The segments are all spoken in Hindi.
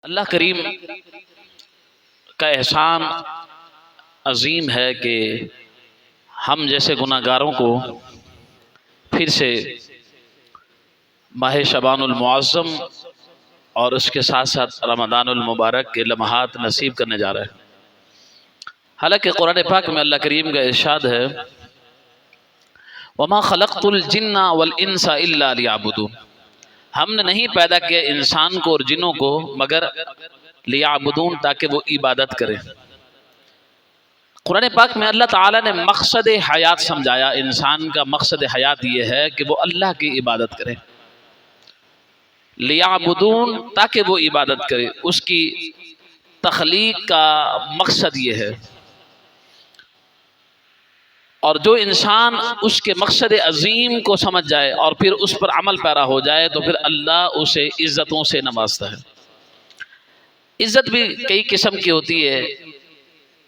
अल्लाह करीम का एहसान अजीम है कि हम जैसे गुनाहगारों को फिर से माह शबानुल मुअज़्ज़म और उसके साथ साथ रमज़ानुल मुबारक के लम्हात नसीब करने जा रहे हैं। हालांकि कुरान पाक में अल्लाह करीम का इरशाद है, वमा खलक़तुल जिन्ना वल इंसा इल्ला लियअबुदून, हमने नहीं पैदा किया इंसान को और जिन्नों को मगर लियअबुदून, ताकि वो इबादत करें। कुरान पाक में अल्लाह ताला ने मकसद हयात समझाया। इंसान का मकसद हयात ये है कि वो अल्लाह की इबादत करे, लियअबुदून, ताकि वो इबादत करे। उसकी तख्लीक का मकसद ये है। और जो इंसान उसके मकसद अजीम को समझ जाए और फिर उस पर अमल पैरा हो जाए तो फिर अल्लाह उसे इज़्ज़तों से नवाजता है। इज़्ज़त भी कई किस्म की होती है।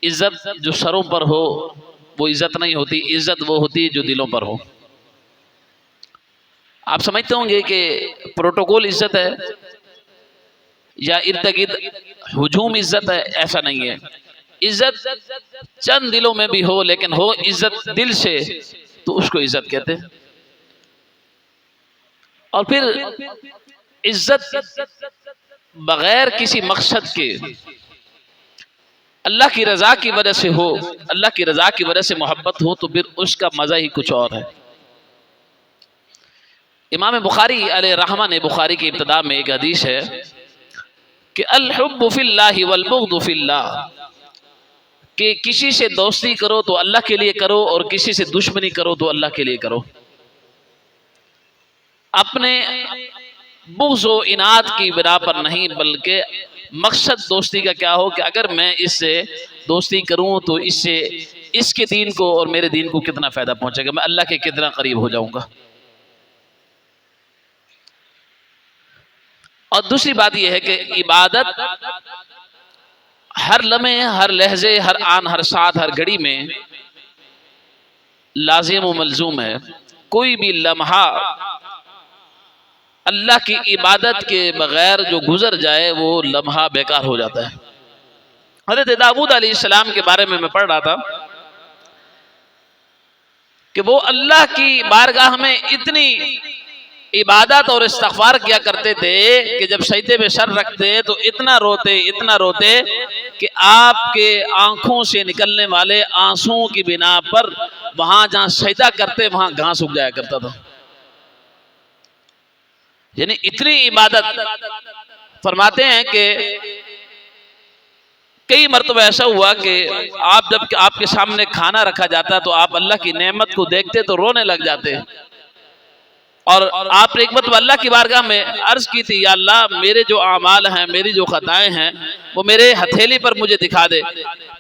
इज़्ज़त जो सरों पर हो वो इज़्ज़त नहीं होती, इज़्ज़त वो होती है जो दिलों पर हो। आप समझते होंगे कि प्रोटोकॉल इज़्ज़त है या इर्द-गिर्द हुजूम इज़्ज़त है, ऐसा नहीं है। इज़्ज़त चंद दिलों में भी हो, लेकिन हो इज़्ज़त दिल से तो उसको इज़्ज़त कहते हैं। और फिर इज़्ज़त बगैर किसी मकसद के अल्लाह की रज़ा की वजह से हो, अल्लाह की रज़ा की वजह से मोहब्बत हो, तो फिर उसका मज़ा ही कुछ और है। इमाम बुखारी अलैहि रहमा ने बुखारी की इब्तिदा में एक हदीस है कि अल हुब्बु फिल्लाहि वल बुग़्दु फिल्लाह, कि किसी से दोस्ती करो तो अल्लाह के लिए करो और किसी से दुश्मनी करो तो अल्लाह के लिए करो। अपने बुग़्ज़ व इनाद की बिना पर नहीं, बल्कि मकसद दोस्ती का क्या हो कि अगर मैं इससे दोस्ती करूं तो इससे इसके दीन को और मेरे दीन को कितना फ़ायदा पहुंचेगा, मैं अल्लाह के कितना करीब हो जाऊंगा। और दूसरी बात यह है कि इबादत हर लम्हे, हर लहजे, हर आन, हर साथ, हर घड़ी में लाजिम व मलजूम है। कोई भी लम्हा अल्लाह की इबादत के बगैर जो गुजर जाए वो लम्हा बेकार हो जाता है। हज़रत दाऊद अलैहिस्सलाम के बारे में मैं पढ़ रहा था कि वो अल्लाह की बारगाह में इतनी इबादत और इस्तिग़फ़ार किया करते थे कि जब सजदे में सर रखते तो इतना रोते कि आपके आंखों से निकलने वाले आंसुओं की बिना पर वहां जहां सजदा करते वहां घास उग जाया करता था। यानी इतनी इबादत। फरमाते हैं कि कई मर्तबा ऐसा हुआ कि जब आपके सामने खाना रखा जाता तो आप अल्लाह की नेमत को देखते तो रोने लग जाते। और आपने एक मर्तबा अल्लाह की बारगाह में अर्ज की थी, या अल्लाह मेरे जो आमाल हैं, मेरी जो खताएं हैं वो मेरे हथेली पर मुझे दिखा दे।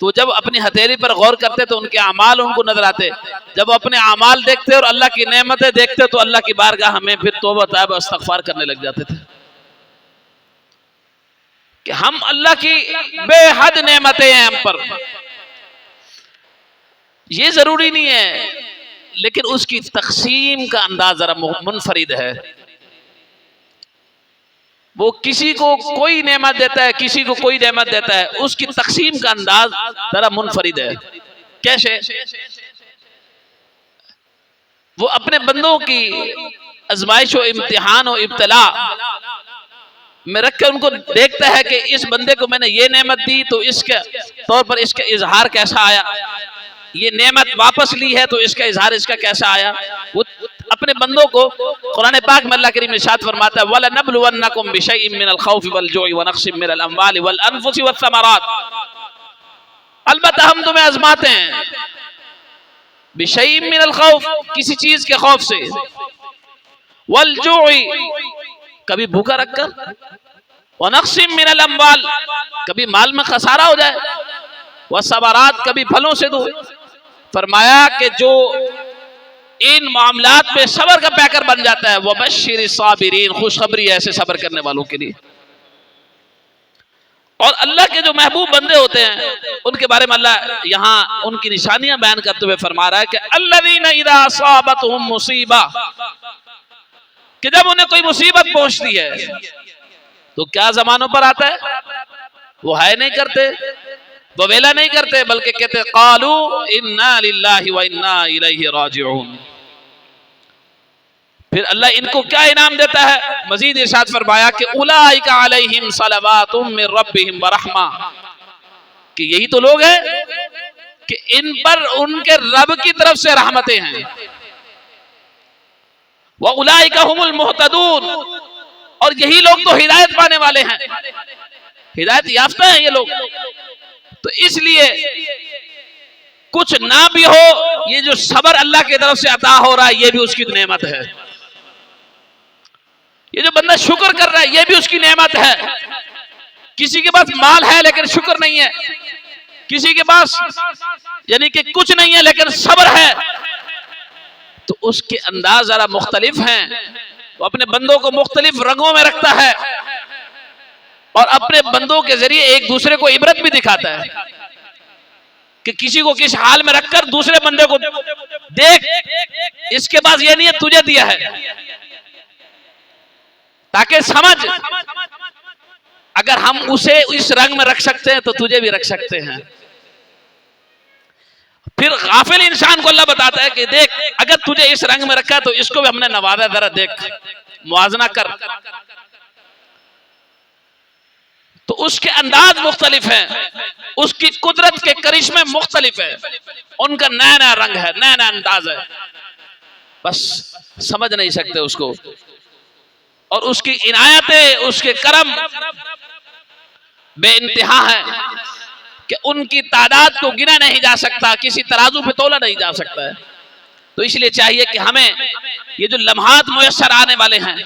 तो जब अपनी हथेली पर गौर करते तो उनके आमाल उनको नजर आते। जब अपने आमाल देखते और अल्लाह की नेमतें देखते तो अल्लाह की बारगाह में फिर तौबा तौबा इस्तिग़फ़ार करने लग जाते थे कि हम अल्लाह की बेहद नेमतें हैं हम पर। ये जरूरी नहीं है, लेकिन उसकी तक़सीम का अंदाज जरा मुनफरिद है। वो किसी को कोई नेमत देता है, किसी को कोई नेमत देता है, उसकी तक़सीम का अंदाज जरा मुनफरिद है। कैसे? वो अपने बंदों की आज़माइश व इम्तिहान व इब्तला में रख कर उनको देखता है कि इस बंदे को मैंने ये नेमत दी तो इसके तौर पर इसका इजहार कैसा आया, ये नेमत वापस ली है तो इसका इजहार इसका कैसा आया। वो अपने बंदों को कुरान पाक में अल्लाह करीम इरशाद फरमाता है, वला नब्लुवन्नकुम बिशैइन मिनल खौफि वल जुइ व नक़्सिम मिनल अम्वालि वल अनफुसि वस समरात, अलबत्ता हम तुम्हें आजमाते हैं बिशैइन मिनल खौफ, किसी चीज के खौफ से, वल जुइ, कभी भूखा रखकर, व नक़्सिम मिनल अम्वाल, कभी माल में खसारा हो जाए, व समरात, कभी फलों से दूर। फरमाया कि जो इन मामलात पे सब्र का पैकर बन जाता है, वह बश्शिर साबिरीन, खुशखबरी ऐसे सब्र करने वालों के लिए। और अल्लाह के जो महबूब बंदे होते हैं उनके बारे में अल्लाह यहाँ उनकी निशानियां बयान करते हुए फरमा रहा है कि अल्लज़ीना इज़ा असाबतहुम मुसीबा, कि जब उन्हें कोई मुसीबत पहुंचती है तो क्या जमानों पर आता है, वो है नहीं करते, वो वेला नहीं करते, बल्कि कहते क़ालू इन्ना लिल्लाहि व इन्ना इलैहि राजिऊन। फिर अल्लाह इनको क्या इनाम देता है, मजीद इरशाद फरमाया कि उलाइका अलैहिम सलवातुम मिर रब्बिहिम व रहमा, कि यही तो लोग हैं कि इन पर उनके रब की तरफ से रहमतें हैं। व उलाइका हुमुल मुहतदून, और यही लोग तो हिदायत पाने वाले हैं, हिदायत याफ्ता हैं ये लोग। तो इसलिए कुछ ना भी हो, ये जो सब्र अल्लाह की तरफ से अता हो रहा है ये भी उसकी नेमत है। ये जो बंदा शुक्र कर रहा है ये भी उसकी नेमत है। किसी के पास माल है लेकिन शुक्र नहीं है, किसी के पास यानी कि कुछ नहीं है लेकिन सब्र है, तो उसके अंदाज जरा मुख्तलिफ हैं। वो अपने बंदों को मुख्तलिफ रंगों में रखता है और अपने बंदों के जरिए एक दूसरे को इबरत भी दिखाता है कि किसी को किस हाल में रखकर दूसरे बंदे को देख, इसके पास ये नहीं है तुझे दिया है, ताकि समझ अगर हम उसे इस रंग में रख सकते हैं तो तुझे भी रख सकते हैं। फिर गाफिल इंसान को अल्लाह बताता है कि देख अगर तुझे इस रंग में रखा है तो इसको भी हमने नवाजा, जरा देख मुआजना कर। तो उसके अंदाज मुख्तलिफ है, उसकी कुदरत के करिश्मे मुख्तलिफ है, उनका नया नया रंग है, नया नया अंदाज है, बस समझ नहीं सकते उसको। और उसकी इनायतें, उसके करम बेइंतहा है कि उनकी तादाद को गिना नहीं जा सकता, किसी तराजू पे तोला नहीं जा सकता है। तो इसलिए चाहिए कि हमें ये जो लम्हात मुयस्सर आने वाले हैं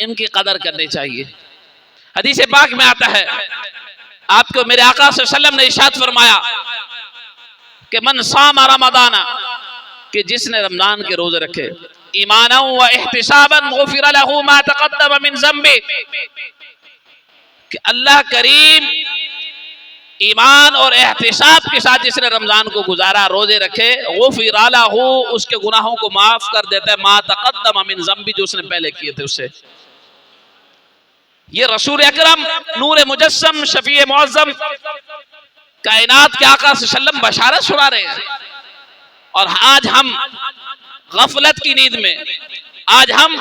इनकी कदर करनी चाहिए। हदीस पाक में आता है, आपको मेरे आका सल्लल्लाहु अलैहि वसल्लम ने इरशाद फरमाया कि मन सामा रमदाना, कि जिसने रमजान के रोजे रखे ईमाना व इहतिसाबन गुफिर लहू मा तक़द्दम मिन ज़म्बि, कि अल्लाह करीम ईमान और एहतिसाब के साथ जिसने रमजान को गुजारा, रोजे रखे, गुफिर लहू, उसके गुनाहों को माफ कर देता है, मा तक़द्दम मिन ज़म्बि, जो उसने पहले किए थे उससे। ये रसूल अकरम नूर मुजस्सम शफी मुअज़्ज़म कायनात के आका सल्लल्लाहु अलैहि वसल्लम बशारत सुना रहे हैं। और आज हम गफलत की नींद में, आज हम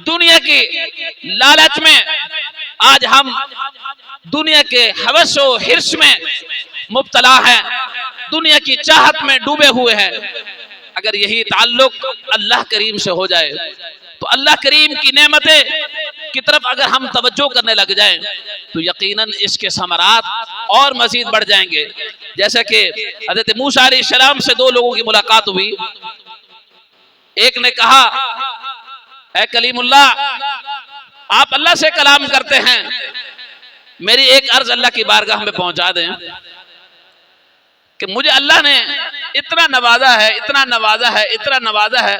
दुनिया की लालच में, आज हम दुनिया के हवस और हिर्स में मुब्तला हैं, दुनिया की चाहत में डूबे हुए हैं। अगर यही ताल्लुक अल्लाह करीम से हो जाए तो अल्लाह करीम की नेमतें की तरफ अगर हम तवज्जो करने लग जाएं तो यकीनन इसके समरात और मजीद बढ़ जाएंगे। जैसा कि हज़रत मूसा अलैहिस्सलाम से दो लोगों की मुलाकात हुई, एक ने कहा ऐ कलीमुल्लाह, आप अल्लाह से कलाम करते हैं, मेरी एक अर्ज अल्लाह की बारगाह में पहुंचा दें कि मुझे अल्लाह ने इतना नवाजा है, इतना नवाजा है, इतना नवाजा है,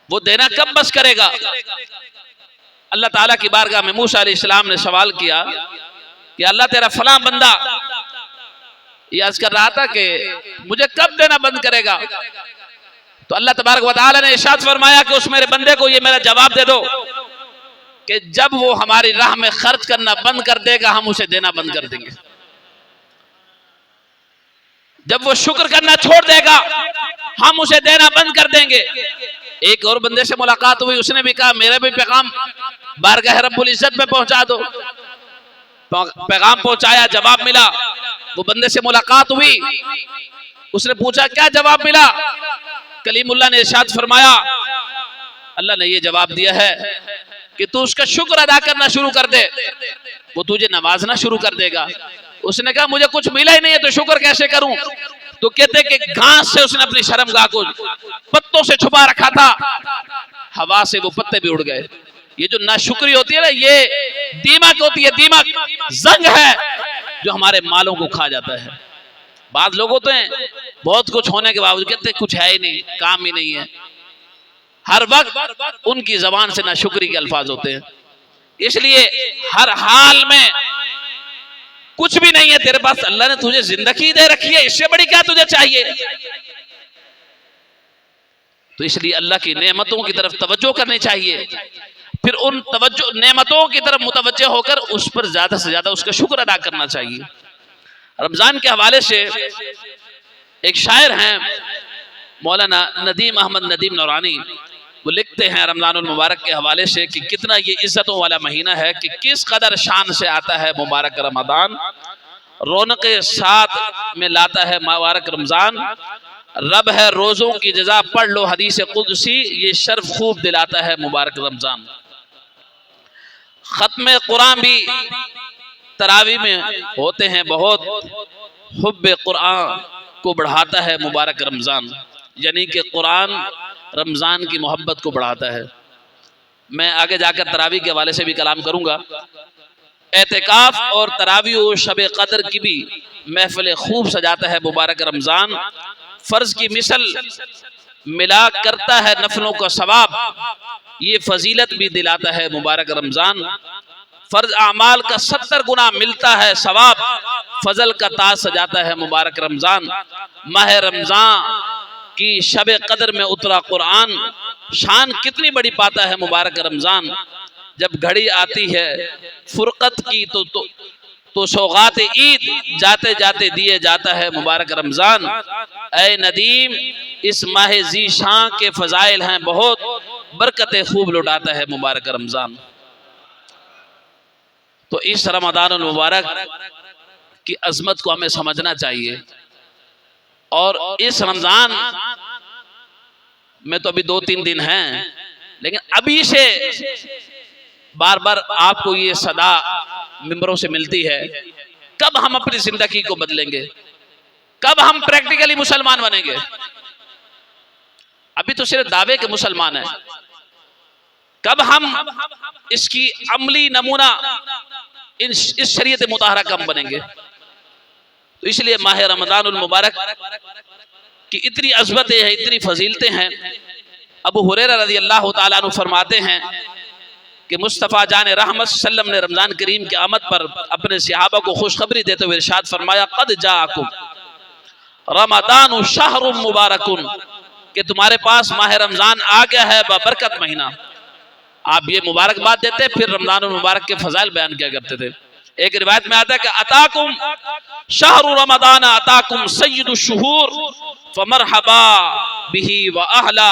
वो देना कब बस करेगा। अल्लाह ताला की बारगाह में मूसा अलैहिस्सलाम ने सवाल किया कि अल्लाह तेरा फलां बंदा ये अर्ज कर रहा था कि मुझे कब देना बंद करेगा। तो अल्लाह तबारक व तआला ने इरशाद फरमाया कि उस मेरे बंदे को ये मेरा जवाब दे दो कि जब वो हमारी राह में खर्च करना बंद कर देगा हम उसे देना बंद कर देंगे, जब वो शुक्र करना छोड़ देगा हम उसे देना बंद कर देंगे। एक और बंदे से मुलाकात हुई, उसने भी कहा मेरा भी पैगाम बारगाह रब्बुल इज्जत में पहुंचा दो। पैगाम पहुंचाया, जवाब मिला। वो बंदे से मुलाकात हुई, उसने पूछा क्या जवाब मिला। कलीमुल्लाह ने इरशाद फरमाया, अल्लाह ने ये जवाब दिया है कि तू उसका शुक्र अदा करना शुरू कर दे, वो तुझे नवाजना शुरू कर देगा। उसने कहा मुझे कुछ मिला ही नहीं है तो शुक्र कैसे करूं। तो कहते कि घास से उसने अपनी शर्मगाह को पत्तों से छुपा रखा था, हवा से वो पत्ते भी उड़ गए। ये जो नाशुक्री होती है ना, ये दीमक होती है, दीमक जंग है जो हमारे मालों को खा जाता है। बाद लोग होते हैं बहुत कुछ होने के बावजूद कहते कुछ है ही नहीं, काम ही नहीं है। हर वक्त उनकी जबान से नाशुक्री के अल्फाज होते हैं। इसलिए हर हाल में कुछ भी नहीं है तेरे पास, अल्लाह ने तुझे जिंदगी दे रखी है, इससे बड़ी क्या तुझे चाहिए। तो इसलिए अल्लाह की नेमतों की तरफ तवज्जो करनी चाहिए। फिर उन तवज्जो नेमतों की तरफ मुतवज्जे होकर उस पर ज्यादा से ज्यादा उसका शुक्र अदा करना चाहिए। रमजान के हवाले से एक शायर हैं मौलाना नदीम अहमद नदीम नौरानी, वो लिखते हैं रमजानुल मुबारक के हवाले से कि कितना ये इज्जतों वाला महीना है कि किस कदर शान से आता है मुबारक रमजान, रौनक साथ में लाता है मुबारक रमजान। रब है रोजों की जजा, पढ़ लो हदीस कुदसी, ये शर्फ खूब दिलाता है मुबारक रमजान। खत्म कुरान भी तरावी में होते हैं बहुत, हुब्बे कुरान को बढ़ाता है मुबारक रमजान, यानी कि कुरान रमजान की मोहब्बत को बढ़ाता है। मैं आगे जाकर तरावी के हवाले से भी कलाम करूंगा। एतिकाफ और तरावी और शब कदर की भी महफिल खूब सजाता है मुबारक रमजान। फर्ज की मिसल मिला करता है नफलों का सवाब, ये फजीलत भी दिलाता है मुबारक रमजान। फर्ज अमाल का 70 गुना मिलता है सवाब, फजल का ताज सजाता है मुबारक रमजान। माह रमजान की शब कदर में उतरा कुरान, शान कितनी बड़ी पाता है मुबारक रमजान। जब घड़ी आती है फुरकत की तो सौगात ईद जाते जाते दिए जाता है मुबारक रमजान। ऐ नदीम इस माह जी शां के फजाइल हैं बहुत, बरकतें खूब लुटाता है मुबारक रमजान। तो इस रमजानुल मुबारक की अजमत को हमें समझना चाहिए। और इस रमजान में तो अभी 2-3 दिन हैं, लेकिन अभी से बार बार आपको ये सदा मिंबरों से मिलती है, कब हम अपनी जिंदगी को बदलेंगे, कब हम प्रैक्टिकली मुसलमान बनेंगे। अभी तो सिर्फ दावे के मुसलमान हैं, कब हम इसकी अमली नमूना इस शरीयत मुताहरा कब बनेंगे। तो इसलिए माह रमजानुल मुबारक की इतनी अज़मतें हैं, इतनी फजीलतें हैं। अबू हुरैरा रज़ी अल्लाह ताला अन्हु फरमाते हैं कि मुस्तफ़ा जान रहमत सल्लम ने रमजान करीम की आमद पर अपने सहाबा को खुशखबरी देते हुए इरशाद फरमाया, क़द जाअकुम रमज़ानु शहरुम मुबारकुन, कि तुम्हारे पास माह रमजान आ गया है बरकत महीना। आप ये मुबारकबाद देते, फिर रमजानुल मुबारक के फजाइल बयान किया करते थे। एक रिवायत में आता है कि अताकुम शहरु रमजान अताकुम सय्यिदुश शुहूर फमरहबा बिही व अहला,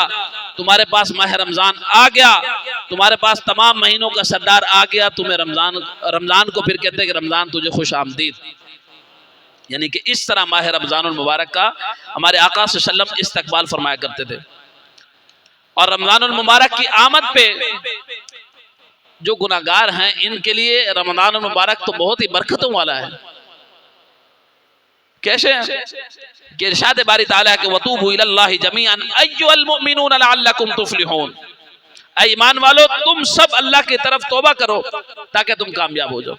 तुम्हारे पास माह रमजान आ गया, तुम्हारे पास तमाम महीनों का सरदार आ गया, तुम्हें रमजान को फिर कहते हैं कि रमजान तुझे खुश आमदीद। यानी कि इस तरह माह रमजानुल मुबारक का हमारे आका सल्लल्लाहु अलैहि वसल्लम इस्तकबाल फरमाया करते थे। और रमजानुल मुबारक की आमद पे जो गुनाहगार हैं, इनके लिए रमजानुल मुबारक तो बहुत ही बरकतों वाला है। कैसे कि इरशाद बारी ताला के वतूबू इलल्लाहि जमीअन अय्युहल मुमिनून लअल्लकुम तुफ्लिहून, ऐ ईमान वालो तुम सब अल्लाह की तरफ तौबा करो ताकि तुम कामयाब हो जाओ।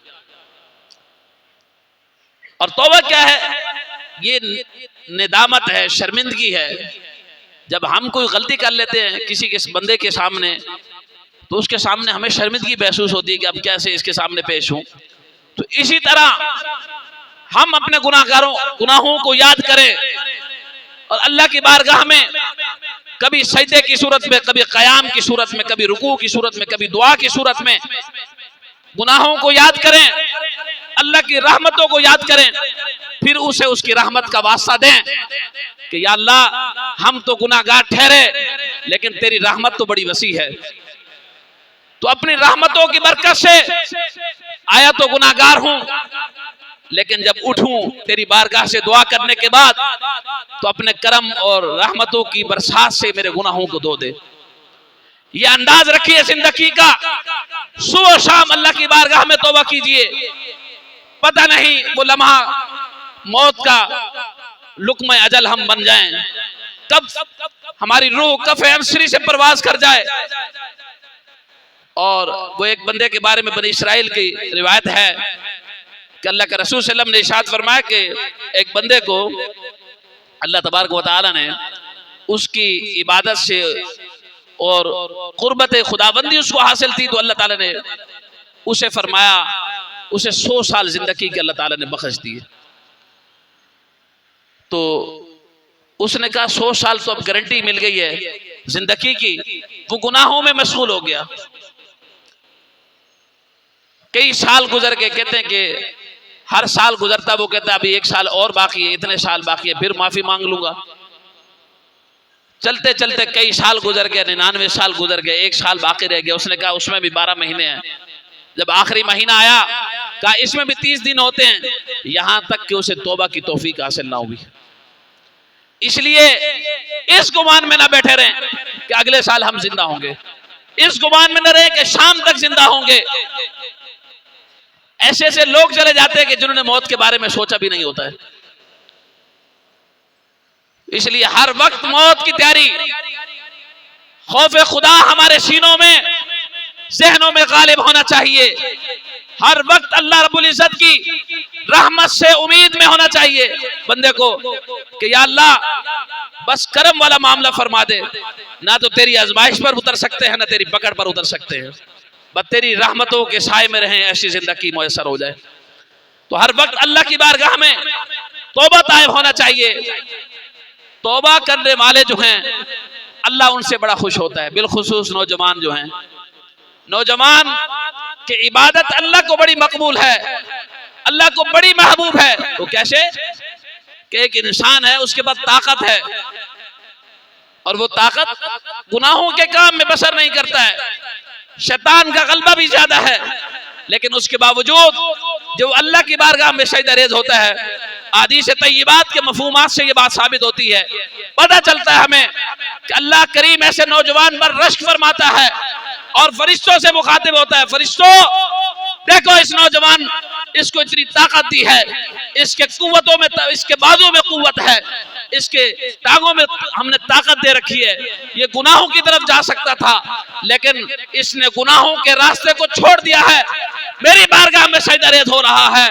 और तौबा क्या है? ये निदामत है, शर्मिंदगी है। जब हम कोई गलती कर लेते हैं किसी के बंदे के सामने, तो उसके सामने हमें शर्मिंदगी महसूस होती है कि अब कैसे इसके सामने पेश हूं। तो इसी तरह हम अपने गुनाहों को याद करें और अल्लाह की बारगाह में कभी सजदे की सूरत में, कभी क़याम की सूरत में, कभी रुकू की सूरत में, कभी दुआ की सूरत में गुनाहों को याद करें, अल्लाह की रहमतों को याद करें, फिर उसे उसकी रहमत का वास्ता दें कि या अल्लाह हम तो गुनाहगार ठहरे लेकिन तेरी रहमत तो बड़ी वसी है। तो अपनी रहमतों की बरकत से आया तो गुनाहगार हूं, लेकिन जब उठूं तेरी बारगाह से दुआ करने के बाद, तो अपने करम और रहमतों की बरसात से मेरे गुनाहों को धो दे। ये अंदाज रखिए जिंदगी का, सुबह शाम अल्लाह की बारगाह में तौबा कीजिए। पता नहीं वो लम्हा मौत का लुक्मा अजल हम बन जाएं, कब हमारी रूह कफ़े अंसरी से परवाज कर जाए। और वो एक बंदे के बारे में बनी इस्राइल की रिवायत है कि अल्लाह के रसूल सल्लल्लाहु अलैहि वसल्लम ने इरशाद फरमाया कि एक बंदे को अल्लाह तबारक व तआला ने उसकी इबादत से और कुर्बत खुदाबंदी उसको हासिल थी, तो अल्लाह ताला ने उसे फरमाया उसे 100 साल जिंदगी के अल्लाह ताला ने बख्श दिए। तो उसने कहा 100 साल तो अब गारंटी मिल गई है जिंदगी की, वो गुनाहों में मशगूल हो गया। कई साल गुजर गए, कहते हैं कि हर साल गुजरता वो कहता है अभी 1 साल और बाकी है, इतने साल बाकी है, फिर माफी मांग लूंगा। चलते चलते कई साल गुजर गए, 99 साल गुजर गए, 1 साल बाकी रह गया। उसने कहा उसमें भी 12 महीने हैं। जब आखिरी महीना आया कहा इसमें भी 30 दिन होते हैं, यहां तक कि उसे तौबा की तौफीक हासिल ना हुई। इसलिए इस गुमान में ना बैठे रहें कि अगले साल हम जिंदा होंगे, इस गुमान में न रहे कि शाम तक जिंदा होंगे। ऐसे ऐसे लोग चले जाते हैं कि जिन्होंने मौत के बारे में सोचा भी नहीं होता है। इसलिए हर वक्त मौत की तैयारी, खौफ खुदा हमारे सीनों में, जहनों में गालिब होना चाहिए। हर वक्त अल्लाह रब्बुल इज्जत की रहमत से उम्मीद में होना चाहिए बंदे को कि या अल्लाह बस करम वाला मामला फरमा दे। ना तो तेरी आजमाइश पर उतर सकते हैं, ना तेरी पकड़ पर उतर सकते हैं, बस तेरी रहमतों के साए में रहें, ऐसी जिंदगी मुयस्सर हो जाए। तो हर वक्त अल्लाह की बारगाह में तौबा ताइब होना चाहिए। तौबा करने वाले जो हैं अल्लाह उनसे बड़ा खुश होता है, बिलखुसूस नौजवान जो हैं। नौजवान की इबादत अल्लाह को बड़ी मकबूल है, अल्लाह को बड़ी महबूब है। तो कैसे कि एक इंसान है, उसके पास ताकत है और वो ताकत गुनाहों के काम में बसर नहीं करता है, शैतान का गलबा भी ज्यादा है, लेकिन उसके बावजूद जो अल्लाह की बारगाह में सजदा रेज़ होता है, हदीस तय्यबात के मफहूमात से ये बात साबित होती है। पता चलता है हमें कि अल्लाह करीम ऐसे नौजवान पर रश्क फरमाता है और फरिश्तों से मुखातिब होता है, फरिश्तों देखो इस नौजवान, इसको इतनी ताकत दी है, इसके कुव्वतों में, इसके बाजू में कुव्वत है, इसके टांगों में हमने ताकत दे रखी है, ये गुनाहों की तरफ जा सकता था लेकिन इसने गुनाहों के रास्ते को छोड़ दिया है, मेरी बारगाह में सजदा रेज़ हो रहा है।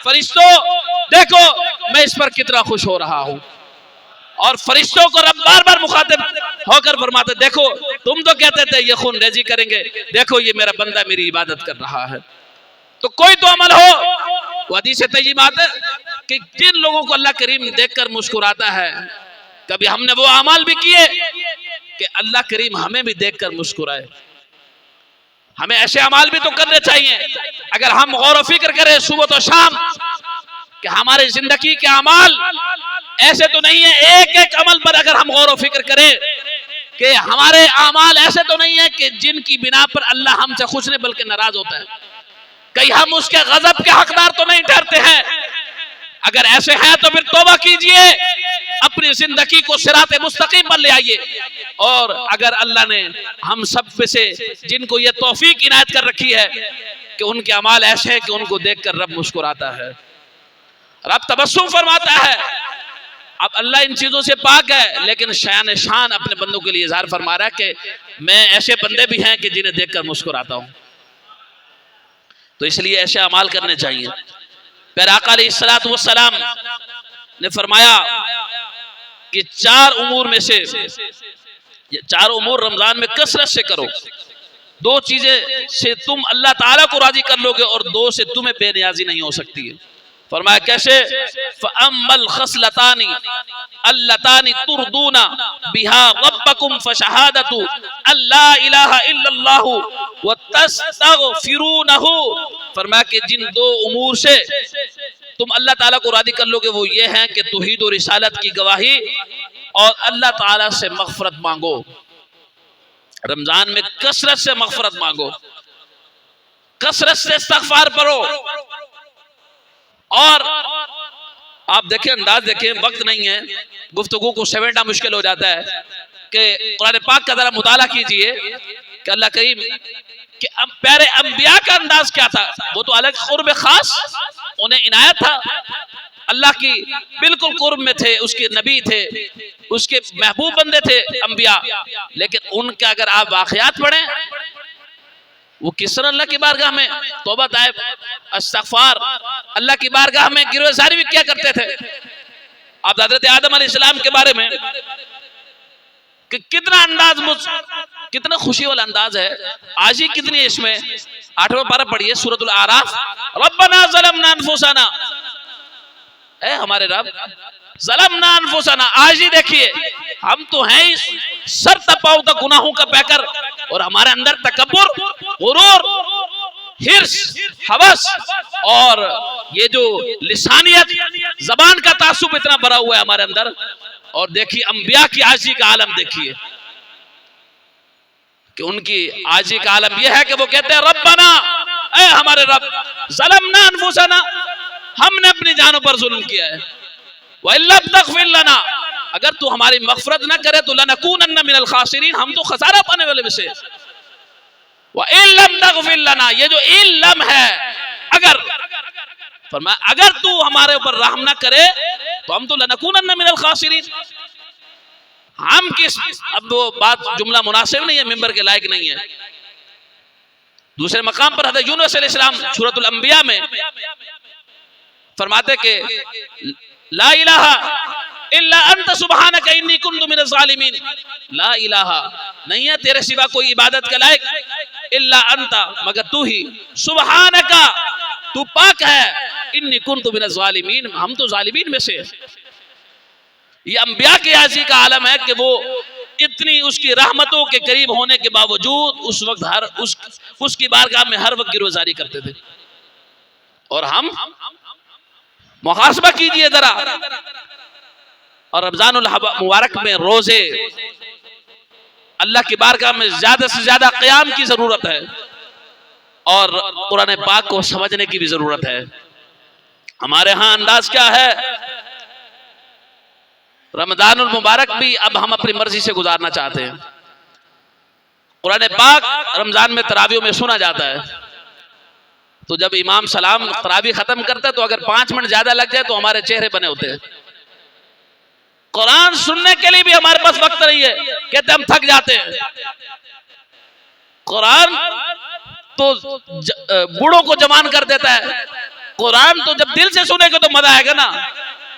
फरिश्तों देखो मैं इस पर कितना खुश हो रहा हूं। और फरिश्तों को रब बार बार मुखातिब होकर फरमाते, देखो तुम तो कहते थे ये खून रेजी करेंगे, देखो ये मेरा बंदा मेरी इबादत कर रहा है। तो कोई तो अमल हो। हदीस तय्यबात है कि जिन लोगों को अल्लाह करीम देखकर मुस्कुराता है, कभी हमने वो अमल भी किए कि अल्लाह करीम हमें भी देखकर मुस्कुराए। हमें ऐसे अमल भी तो करने चाहिए। अगर हम गौर फिक्र करें सुबह तो शाम कि हमारे जिंदगी के अमल ऐसे तो नहीं है, एक एक अमल पर अगर हम गौर फिक्र करें कि हमारे अमल ऐसे तो नहीं है कि जिनकी बिना पर अल्लाह हमसे खुश नहीं बल्कि नाराज होता है, कहीं हम उसके गजब के हकदार तो नहीं ठहरते हैं। अगर ऐसे हैं तो फिर तौबा कीजिए, अपनी जिंदगी को सिराते मुस्तकीम पर ले आइए। और अगर अल्लाह ने हम सब पे से जिनको ये तौफीक इनायत कर रखी है कि उनके अमाल ऐसे हैं कि उनको देखकर रब मुस्कुराता है, रब तबस्सुम फरमाता है। अब अल्लाह इन चीजों से पाक है, लेकिन शान शान अपने बंदों के लिए इज़हार फरमा रहा है कि मैं ऐसे बंदे भी हैं कि जिन्हें देखकर मुस्कुराता हूं। तो इसलिए ऐसे अमाल करने चाहिए। प्यारे आका अलैहिस्सलातु वस्सलाम ने फरमाया कि 4 उमूर में से, ये 4 उमूर रमजान में कसरत से करो। 2 चीजें से तुम अल्लाह ताला को राजी कर लोगे और 2 से तुम्हें बेनियाजी नहीं हो सकती है। फरमाया कैसे? फअम्मल खसलतानी अल्लतानी तुरदूना बिहा रब्बकुम फशहादतु अल्ला इलाहा इल्लल्लाहु व तस्तगफिरूनहु। फरमाया कि जिन 2 उमूर से तुम अल्लाह ताला को राजी कर लोगे वो ये हैं कि तौहीद और रिसालत की गवाही और अल्लाह ताला से मग़फ़िरत मांगो। रमजान में कसरत से मग़फ़िरत मांगो, कसरत से इस्तिग़फ़ार पढ़ो। और आप देखें, अंदाज देखें, वक्त नहीं है, गुफ्तगू को समेटना मुश्किल हो जाता है कि कुरान पाक का जरा मुताला कीजिए कि अल्लाह करीम कि प्यारे अंबिया का अंदाज क्या था। वो तो अलग कुर्ब खास उन्हें इनायत था, अल्लाह की बिल्कुल कुर्ब में थे, उसके नबी थे, उसके महबूब बंदे थे अंबिया। लेकिन उनका अगर आप वाक़यात पढ़ें, वो किस तरह अल्लाह की बारगाह में तौबा ताइब इस्तिग़फ़ार, अल्लाह की बारगाह में गिरफ़्तारी भी क्या करते थे। आप हज़रत आदम अलैहिस्सलाम के बारे में कि कितना अंदाज, कितना खुशी वाला अंदाज है। आज ही कितनी इसमें 8वां पारा पढ़िए सूरतुल आराफ, रब्बना ज़लमना अनफुसना, ऐ हमारे रब ज़लमना अनफुसना। आज ही देखिए हम तो हैं सर तपाऊ तक गुनाहों का पैकर और हमारे अंदर तकब्बुर, गुरूर, हिर्स, हवस और ये जो लिसानियत, जबान का तासुब इतना भरा हुआ है हमारे अंदर। और देखिए अंबिया की आजी का आलम देखिए कि उनकी आजी का आलम यह है कि वो कहते हैं रब्बना, ऐ हमारे रब, ज़लमना अनफुसना, हमने अपनी जानों पर जुल्म किया है, व इल्लम तग़फिर लना, अगर तू हमारी मग़फ़िरत न करे तो लनकूनन्ना मिनल ख़ासिरीन, हम तो खसारा पाने वाले में से। व इल्लम तग़फिर लना, ये जो इल्लम है, अगर फरमाया अगर तू हमारे ऊपर रहम न करे तो हम तो लनकूनन्ना मिनल ख़ासिरीन, हम किस, अब वो बात जुमला मुनासिब नहीं है, मिंबर के लायक नहीं है। दूसरे मकाम पर हज़रत यूनुस अलैहिस्सलाम सूरतुल अंबिया में फरमाते कि ला इलाहा इल्ला अंत सुब्हानका इन्नी कुन्तु मिनज़ ज़ालिमीन, ला इलाहा, नहीं है तेरे सिवा कोई इबादत के लायक, इल्ला अंता, मगर तू ही, सुब्हानका, तू पाक है, इन्नी कुन्तु मिनज़ ज़ालिमीन, हम तो ज़ालिमीन में से। ये अंबिया के आजी का आलम है कि वो इतनी उसकी रहमतों के करीब होने के बावजूद उस वक्त उसकी बारगाह में हर वक्त गिरफ्तारी करते थे। और हम मुहासबा कीजिए जरा, और रमजानुल मुबारक में रोजे अल्लाह की बारगाह में ज्यादा से ज्यादा क़याम की जरूरत है और कुरान पाक को समझने की भी जरूरत है। हमारे यहाँ अंदाज क्या है, रमजानुल मुबारक भी अब हम अपनी मर्जी से गुजारना चाहते हैं। कुरान पाक रमजान में तरावियों में सुना जाता है, तो जब इमाम सलाम तरावी खत्म करता है तो अगर 5 मिनट ज्यादा लग जाए तो हमारे चेहरे बने होते हैं। कुरान सुनने के लिए भी हमारे पास वक्त नहीं है, कहते हम थक जाते हैं। कुरान तो बूढ़ों को जवान कर देता है। कुरान तो जब दिल से सुनेंगे तो मजा आएगा ना,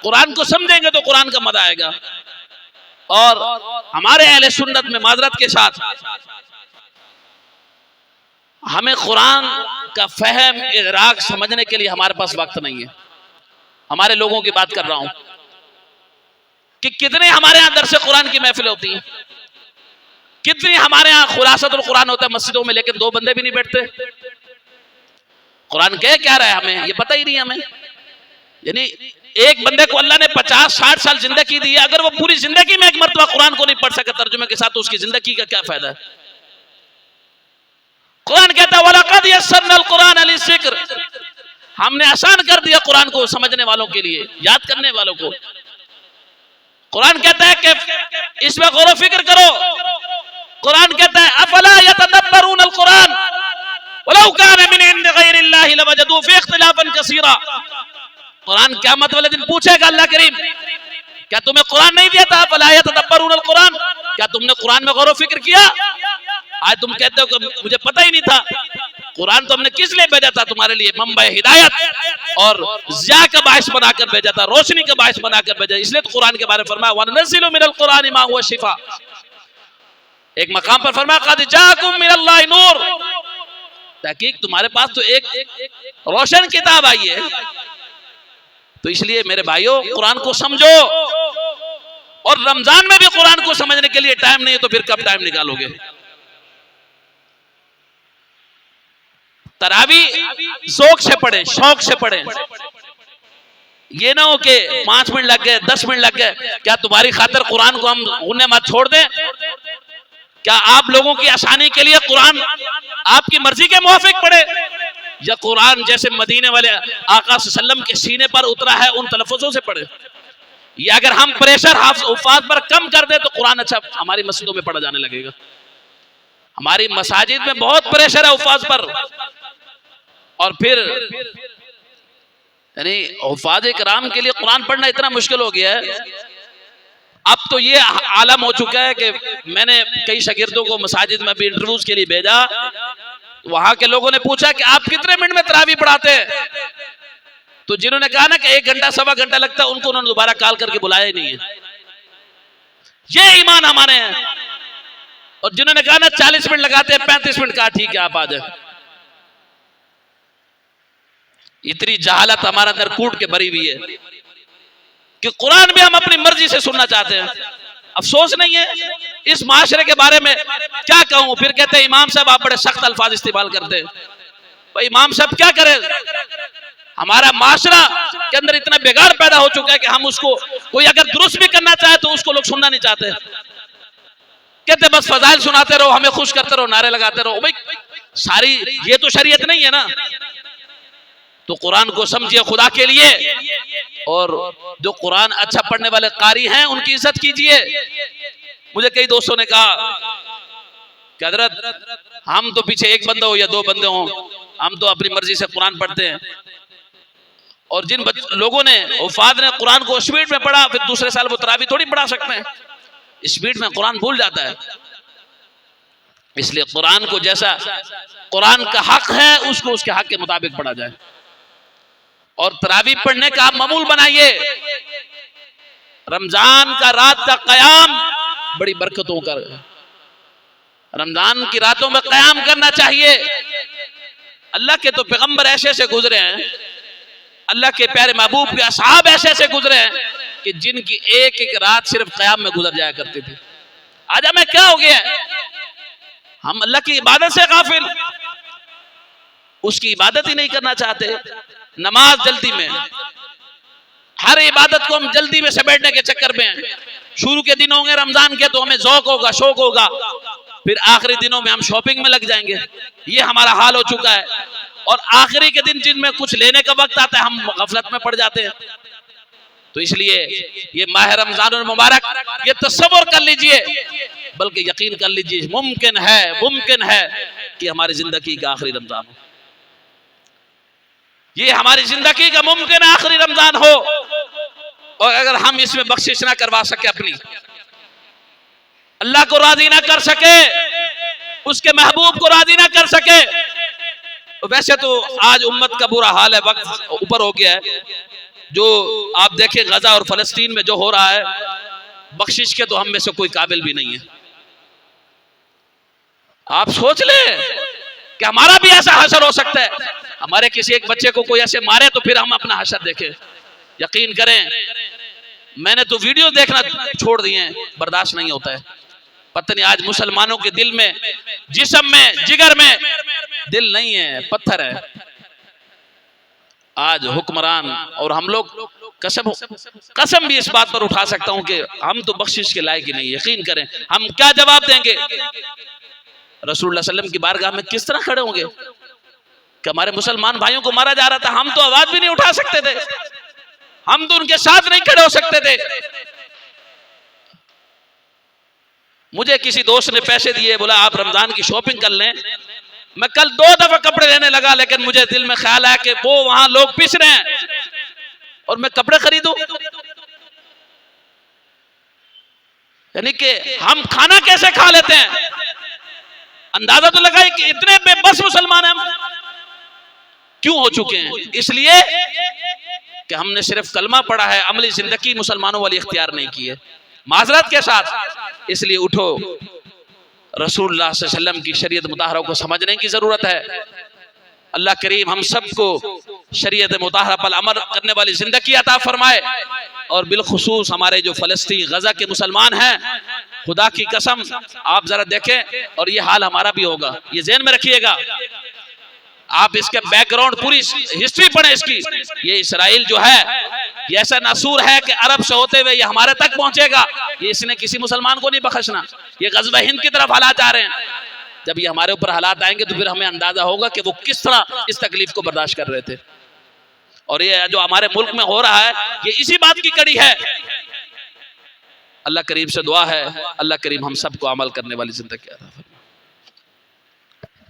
कुरान को समझेंगे तो कुरान का मजा आएगा। और हमारे अहले सुन्नत में माजरत के साथ हमें कुरान का फहम इदराक समझने के लिए हमारे पास वक्त नहीं है। हमारे लोगों की बात कर रहा हूं कि कितने हमारे यहां दरसे कुरान की महफिल होती हैं, कितनी हमारे यहां खुलासतुल कुरान होता है मस्जिदों में, लेकिन 2 बंदे भी नहीं बैठते। कुरान कह क्या रहा है हमें ये पता ही नहीं हमें। यानी एक बंदे को अल्लाह ने 50-60 साल जिंदगी दी है, अगर वो पूरी जिंदगी में एक मर्तबा कुरान को नहीं पढ़ सके तर्जुमे के साथ तो उसकी जिंदगी का क्या फायदा है। कुरान कहता है वलक़द यस्सरनल कुरान लिज़िक्र, हमने आसान कर दिया कुरान को समझने वालों के लिए, याद करने वालों को। कुरान कहता है कि इसमें गौर फिक्र करो। कुरान कहता है अफला यतदब्बरून कुरान वलौ कान मिन इंदि गैरिल्लाहि लवजदू फी इख्तिलाफन कसीरा। कुरान क़यामत वाले दिन पूछेगा अल्लाह करीम, क्या तुम्हें कुरान नहीं दिया था? अफला यतदब्बरून कुरान, क्या तुमने कुरान में गौर फिक्र किया? आज तुम कहते हो कि मुझे पता ही नहीं था। कुरान तो हमने किस लिए भेजा था? तुम्हारे लिए मंबा हिदायत और ज़िया का बाइस बनाकर भेजा था, रोशनी का बाइस बनाकर भेजा। इसलिए तो कुरान के बारे में फरमाया वननज़िलु मिनल कुरानि मा हुवा शिफा। एक मकाम पर फरमाया क़द जाअकुम मिनल्लाहि नूर, ताकि तुम्हारे पास तो एक रोशन किताब आई है। तो इसलिए मेरे भाइयों कुरान को समझो, और रमजान में भी कुरान को समझने के लिए टाइम नहीं है तो फिर कब टाइम निकालोगे? तरावी ज़ौक़ से पढ़े, शौक से पढ़े। ये ना हो कि 5 मिनट लग गए, 10 मिनट लग गए। क्या तुम्हारी खातिर कुरान को हम उन्हें मत छोड़ दें? क्या आप लोगों की आसानी के लिए कुरान आपकी मर्जी के मुवाफिक पढ़े, या कुरान जैसे मदीने वाले आका सल्लम के सीने पर उतरा है उन तलफ़्फ़ुज़ों से पढ़े? या अगर हम प्रेशर हुफ़ाज़ पर कम कर दे तो कुरान अच्छा हमारी मस्जिदों में पढ़ा जाने लगेगा। हमारी मसाजिद में बहुत प्रेशर है हुफ़ाज़ पर, और फिर यानी हुफ़ाज़ किराम के लिए कुरान पढ़ना इतना मुश्किल हो गया है। अब तो ये आलम हो चुका है कि मैंने कई शागिर्दों को मसाजिद में भी इंटरव्यूज के लिए भेजा, वहां के लोगों ने पूछा कि आप कितने मिनट में तरावी पढ़ाते हैं? तो जिन्होंने कहा ना कि 1 घंटा 1.25 घंटा लगता है, उनको उन्होंने दोबारा कॉल करके बुलाया ही नहीं है। ये ईमान हमारे हैं। और जिन्होंने कहा ना 40 मिनट लगाते हैं, 35 मिनट, कहा ठीक है आप आ जाए। इतनी जहालत हमारे अंदर कूट के भरी हुई है कि कुरान भी हम अपनी मर्जी से सुनना चाहते हैं। अफसोस नहीं है इस माशरे के बारे में क्या कहूं। फिर कहते हैं इमाम साहब आप बड़े सख्त अल्फाज इस्तेमाल करते हैं। भाई इमाम साहब क्या करें, हमारा माशरा के अंदर इतना बिगाड़ पैदा हो चुका है कि हम उसको कोई अगर दुरुस्त भी करना चाहे तो उसको लोग सुनना नहीं चाहते, कहते बस फजाइल सुनाते रहो, हमें खुश करते रहो, नारे लगाते रहो। भाई सारी ये तो शरीयत नहीं है ना, तो कुरान को समझिए खुदा के लिए, और जो कुरान अच्छा पढ़ने वाले कारी हैं उनकी इज्जत कीजिए। मुझे कई दोस्तों ने कहा कि हजरत हम तो पीछे एक बंदा हो या दो बंदे हो, हम तो अपनी मर्जी से कुरान पढ़ते हैं, और जिन लोगों ने उफाद ने कुरान को स्पीड में पढ़ा, फिर दूसरे साल वो तरावी थोड़ी पढ़ा सकते हैं, स्पीड में कुरान भूल जाता है। इसलिए कुरान को जैसा कुरान का हक है उसको उसके हक के मुताबिक पढ़ा जाए, और तरावी पढ़ने का आप मामूल बनाइए। रमजान का रात का कयाम बड़ी बरकतों का, रमजान की रातों में कयाम करना चाहिए। अल्लाह के तो पैगंबर ऐसे ऐसे गुजरे हैं, अल्लाह के प्यारे महबूब के असहाब ऐसे ऐसे गुजरे हैं कि जिनकी एक एक रात सिर्फ कयाम में गुजर जाया करती थी। आज हमें क्या हो गया, हम अल्लाह की इबादत से गाफिल, उसकी इबादत ही नहीं करना चाहते। नमाज जल्दी में, हर इबादत को हम जल्दी में समेटने के चक्कर में, शुरू के दिन होंगे रमजान के तो हमें ज़ौक होगा, शौक होगा, फिर आखिरी दिनों में हम शॉपिंग में लग जाएंगे। ये हमारा हाल हो चुका है, और आखिरी के दिन जिनमें कुछ लेने का वक्त आता है हम गफलत में पड़ जाते हैं। तो इसलिए ये माह रमजान मुबारक, ये तसव्वुर कर लीजिए, बल्कि यकीन कर लीजिए मुमकिन है कि हमारी जिंदगी का आखिरी रमजान हो, ये हमारी जिंदगी का मुमकिन आखिरी रमजान हो। और अगर हम इसमें बख्शिश ना करवा सके, अपनी अल्लाह को राजी ना कर सके, उसके महबूब को राजी ना कर सके, तो वैसे तो आज उम्मत का बुरा हाल है, वक्त ऊपर हो गया है। जो आप देखें गजा और फलस्तीन में जो हो रहा है, बख्शिश के तो हम में से कोई काबिल भी नहीं है। आप सोच ले कि हमारा भी ऐसा हशर हो सकता है, हमारे किसी एक बच्चे को कोई ऐसे मारे तो फिर हम अपना हशर देखें। यकीन करें, मैंने तो वीडियो देखना छोड़ दिए हैं, बर्दाश्त नहीं होता है। पता नहीं आज मुसलमानों के दिल में, जिस्म में, जिगर में दिल नहीं है, पत्थर है। आज हुक्मरान और हम लोग कसम भी इस बात पर उठा सकता हूं कि हम तो बख्शिश के लायक ही नहीं। यकीन करें, हम क्या जवाब देंगे रसूलुल्लाह सल्लल्लाहु अलैहि वसल्लम की बारगाह में, किस तरह खड़े होंगे कि हमारे मुसलमान भाइयों को मारा जा रहा था, हम तो आवाज भी नहीं उठा सकते थे, हम तो उनके साथ नहीं खड़े हो सकते थे। मुझे किसी दोस्त ने पैसे दिए, बोला आप रमजान की शॉपिंग कर लें। मैं कल 2 दफा कपड़े लेने लगा, लेकिन मुझे दिल में ख्याल आया कि वो वहां लोग पिस रहे हैं और मैं कपड़े खरीदूं, यानी कि हम खाना कैसे खा लेते हैं। अंदाजा तो लगाए कि इतने बेबस मुसलमान हम क्यों हो चुके हैं। इसलिए कि हमने सिर्फ कलमा पढ़ा है, अमली जिंदगी मुसलमानों वाली इख्तियार नहीं की है, माजरत के साथ। इसलिए उठो, रसूलुल्लाह सल्लल्लाहु अलैहि वसल्लम की शरीयत मुताहरा को समझने की जरूरत है। अल्लाह करीम हम सबको शरीयत मुताहरा पर अमल करने वाली जिंदगी अता फरमाए, और बिलखुसूस हमारे जो फलस्तीन गजा के मुसलमान हैं, खुदा की कसम आप जरा देखें, और ये हाल हमारा भी होगा, ये ज़हन में रखिएगा। आप इसके बैकग्राउंड पूरी हिस्ट्री पढ़ें इसकी। ये इसराइल जो है, ये ऐसा नासूर है कि अरब से होते हुए ये हमारे तक पहुंचेगा, ये इसने किसी मुसलमान को नहीं बख्शना। ये गज़वा हिंद की तरफ हालात आ रहे हैं, जब ये हमारे ऊपर हालात आएंगे तो फिर हमें अंदाजा होगा कि वो किस तरह इस तकलीफ को बर्दाश्त कर रहे थे। और ये जो हमारे मुल्क में हो रहा है, ये इसी बात की कड़ी है। अल्लाह करीम से दुआ है, अल्लाह करीम हम सबको अमल करने वाली जिंदगी अता फरमाए।